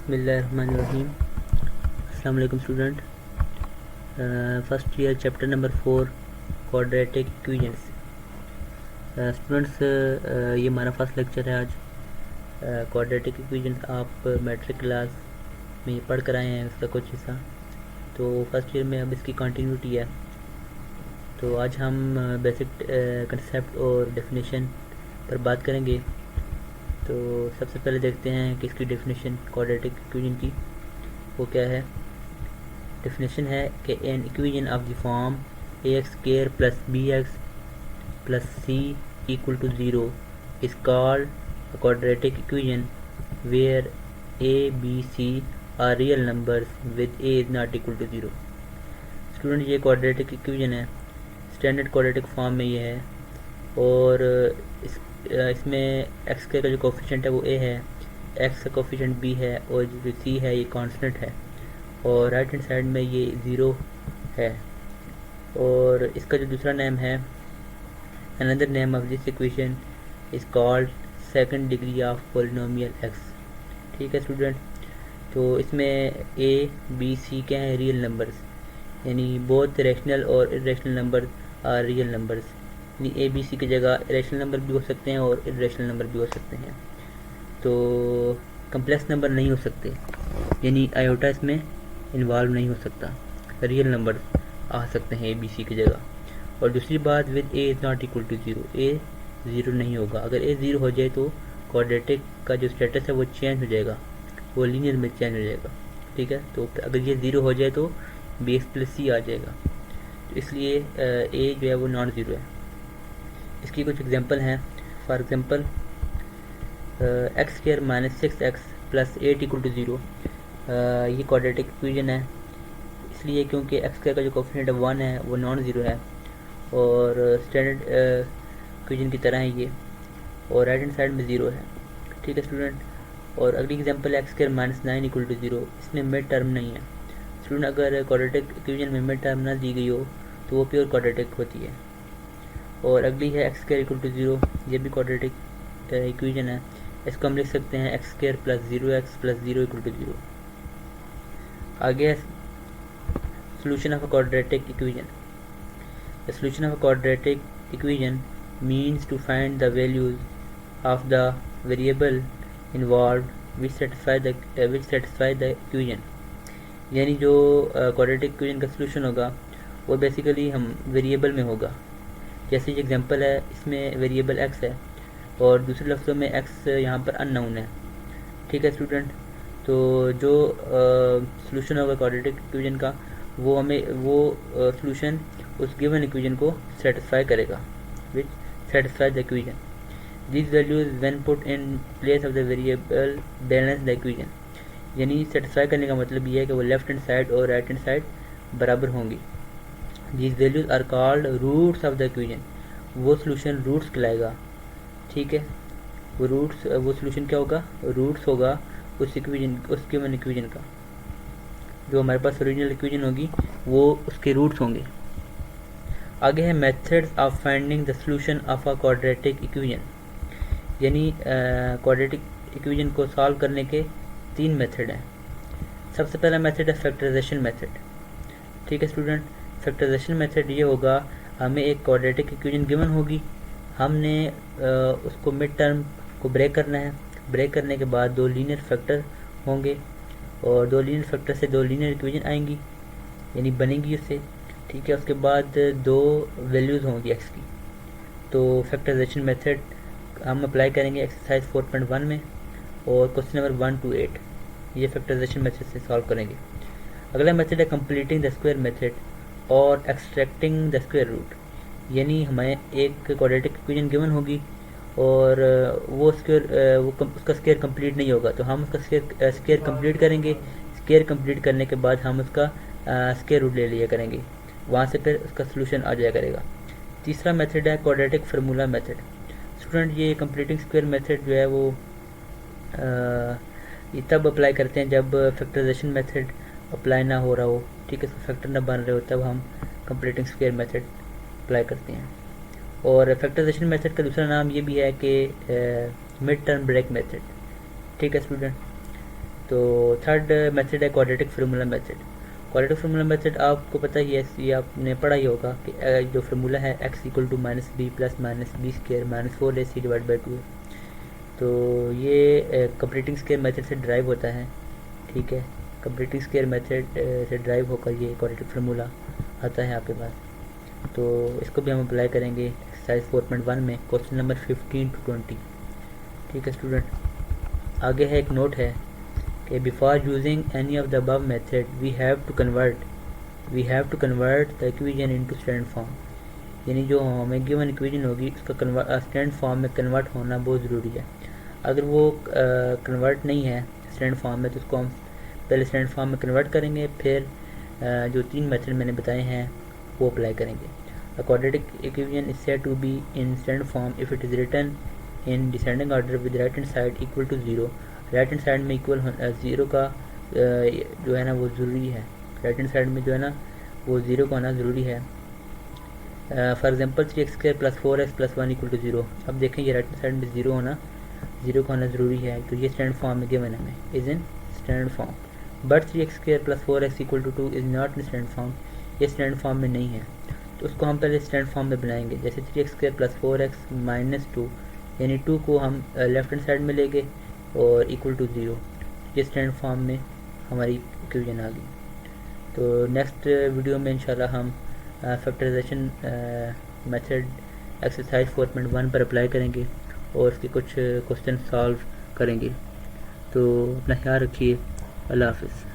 बिस्मिल्लाहिर्रहमानिर्रहीम। अस्सलाम वालेकुम student. First year chapter number 4 quadratic equations. Students, ये हमारा फर्स्ट लेक्चर है आज। क्वाड्रेटिक इक्वेशंस आप मैट्रिक क्लास में पढ़ कर आए हैं, उसका कुछ हिस्सा। तो फर्स्ट ईयर में अब इसकी कंटिन्यूटी है। तो आज हम बेसिक कंसेप्ट और डेफिनेशन पर बात करेंगे। तो सबसे पहले देखते हैं कि इसकी डेफिनेशन क्वाड्रेटिक इक्वेशन की वो क्या है। डेफिनेशन है कि an equation of the form a x square plus b x plus c equal to zero is called a quadratic equation where a b c are real numbers with a is not equal to zero. Student, ये quadratic equation है, standard quadratic form में ये है। और इसमें x का जो coefficient है वो ए है, एक्स का कोफिशिएंट बी है, और जो सी है ये कांस्टेंट है, और राइट हैंड साइड में ये ज़ीरो है। और इसका जो दूसरा नेम है, another name of this equation is called second degree of polynomial x. ठीक है स्टूडेंट। तो इसमें ए बी सी क्या है, रियल नंबर्स, यानी बोथ रैशनल और irrational number are real numbers. यानी ए बी सी की जगह रैशनल नंबर भी हो सकते हैं और इरेशनल नंबर भी हो सकते हैं। तो कम्प्लेक्स नंबर नहीं हो सकते, यानी आयोटा इसमें इन्वॉल्व नहीं हो सकता। रियल नंबर आ सकते हैं ए बी सी की जगह। और दूसरी बात, with a is not equal to zero, a zero नहीं होगा। अगर ए ज़ीरो हो जाए तो क्वाड्रेटिक का जो स्टेटस है वो चेंज हो जाएगा, वो लीनियर में चेंज हो जाएगा। ठीक है। तो अगर ये ज़ीरो हो जाए तो बी एक्स प्लस सी आ जाएगा। तो इसलिए ए जो है वो नॉन ज़ीरो है। इसकी कुछ एग्जांपल हैं। For example, x square minus 6x plus 8 equal to zero, ये क्वाड्रेटिक इक्वेशन है। इसलिए क्योंकि एक्स स्क्वायर का जो कोफिशिएंट है 1 है, वो नॉन ज़ीरो है और स्टैंडर्ड इक्वेशन की तरह है ये, और राइट हैंड साइड में ज़ीरो है। ठीक है स्टूडेंट। और अगली एग्जांपल है x square minus 9 equal to zero. इसमें मिड टर्म नहीं है स्टूडेंट। अगर क्वाड्रेटिक इक्वेशन में मिड टर्म ना दी गई हो तो वो प्योर क्वाड्रेटिक होती है। और अगली है x square equal to zero, ये भी क्वाड्रेटिक इक्वेशन है। इसको हम लिख सकते हैं x square plus 0x plus 0 equal to zero. आगे है solution of a quadratic equation. The solution of a quadratic equation means to find the values of the variable involved which satisfy the equation. यानी जो quadratic equation का solution होगा वो basically हम variable में होगा। जैसे ये एग्जांपल है, इसमें वेरिएबल x है और दूसरे लफ्ज़ों में x यहाँ पर अननोन है। ठीक है स्टूडेंट। तो जो सोल्यूशन होगा क्वाड्रेटिक इक्वेशन का वो हमें वो सोल्यूशन उस गिवन इक्वेशन को सेटिस्फाई करेगा, which satisfy the equation. This values when put in place of the variable balance the equation. यानी सेटिस्फाई करने का मतलब ये है कि वो लेफ्ट हैंड साइड और राइट हैंड साइड बराबर होंगी। This values are called roots of the equation. वो सोल्यूशन रूट्स कहलाएगा। ठीक है। वो सोल्यूशन क्या होगा, रूट्स होगा उस इक्वेशन, उस गिवन इक्वेशन का। जो हमारे पास ओरिजिनल इक्वेशन होगी वो उसके रूट्स होंगे। आगे है methods of finding the solution of a quadratic equation. यानी क्वाड्रेटिक इक्वेशन को सॉल्व करने के 3 मेथड हैं। सबसे पहला मेथड है फैक्टराइजेशन मेथड। ठीक है स्टूडेंट। फैक्टराइजेशन मेथड ये होगा, हमें एक क्वाड्रेटिक इक्वेशन गिवन होगी, हमने उसको मिड टर्म को ब्रेक करना है। ब्रेक करने के बाद 2 लीनियर फैक्टर होंगे और 2 लीनियर फैक्टर से 2 लीनियर इक्वेशन आएंगी, यानी बनेंगी उससे। ठीक है। उसके बाद 2 वैल्यूज़ होंगी एक्स की। तो फैक्टराइजेशन मेथड हम अप्लाई करेंगे एक्सरसाइज 4.1 में और क्वेश्चन नंबर 1 to 8 ये फैक्टराइजेशन मेथड से सॉल्व करेंगे। अगला मेथड है कंप्लीटिंग द स्क्वायर मेथड और एक्सट्रैक्टिंग द स्क्वायर रूट। यानी हमें एक क्वाड्रेटिक इक्वेशन गिवन होगी और वो उसका स्क्वायर कंप्लीट नहीं होगा, तो हम उसका स्क्वायर कंप्लीट करेंगे। स्क्वायर कंप्लीट करने के बाद हम उसका स्क्वायर रूट ले लिया करेंगे, वहाँ से फिर उसका सोल्यूशन आ जाया करेगा। तीसरा मेथड है क्वाड्रेटिक फार्मूला मेथड। स्टूडेंट, ये कंप्लीटिंग स्क्वायर मेथड जो है वो ये तब अप्लाई करते हैं जब फैक्टराइजेशन मेथड अप्लाई ना हो रहा हो। ठीक है। फैक्टर ना बन रहे हो तब हम कंप्लीटिंग स्क्वायर मेथड अप्लाई करते हैं। और फैक्टराइजेशन मेथड का दूसरा नाम ये भी है कि मिड टर्म ब्रेक मेथड। ठीक है स्टूडेंट। तो थर्ड मेथड है quadratic formula method. Quadratic formula method आपको पता ही है, ये आपने पढ़ा ही होगा कि जो फार्मूला है x equal to minus b plus minus b square minus 4ac divide by 2। तो ये कंप्लीटिंग स्क्वायर मेथड से ड्राइव होता है, ठीक है। कंप्लीटिंग स्क्वायर मेथड से ड्राइव होकर ये क्वाड्रेटिक फार्मूला आता है आपके पास। तो इसको भी हम अप्लाई करेंगे एक्सरसाइज 4.1 में, क्वेश्चन नंबर 15 to 20, ठीक है स्टूडेंट। आगे है एक नोट है कि before using any of the above method we have to convert the equation into standard form. यानी जो हमें गिवन इक्वेशन होगी उसका स्टैंडर्ड फॉर्म में कन्वर्ट होना बहुत ज़रूरी है। अगर वो कन्वर्ट नहीं है स्टैंडर्ड फॉर्म में तो उसको हम पहले स्टैंडर्ड फॉर्म में कन्वर्ट करेंगे, फिर जो 3 मेथड मैंने बताए हैं वो अप्लाई करेंगे। A quadratic equation is said to be in standard form if it is written in descending order with right hand side equal to 0। Right hand side में इक्वल 0 का जो है ना वो ज़रूरी है। राइट हैंड साइड में जो है ना वो 0 का होना ज़रूरी है। For example 3x² plus 4x plus 1 equal to 0। अब देखें ये राइट हैंड साइड में 0 का होना ज़रूरी है, तो ये स्टैंडर्ड फॉर्म में गिवन है, is in standard form. But 3x² plus 4x equal to 2 is not in standard form, ये स्टैंडर्ड फॉर्म में नहीं है। तो उसको हम पहले स्टैंडर्ड फॉर्म में बनाएंगे। जैसे 3x² प्लस 4x माइनस 2, यानी 2 को हम लेफ्ट हैंड साइड में लेंगे और इक्वल टू 0, ये स्टैंडर्ड फॉर्म में हमारी इक्वेशन आ गई। तो नेक्स्ट वीडियो में इंशाल्लाह हम फैक्टराइजेशन मेथड एक्सरसाइज 4.1 पर अप्लाई करेंगे और उसके कुछ क्वेश्चन सॉल्व करेंगे। तो अपना ख्याल रखिए। अल्लाह हाफ़िज़।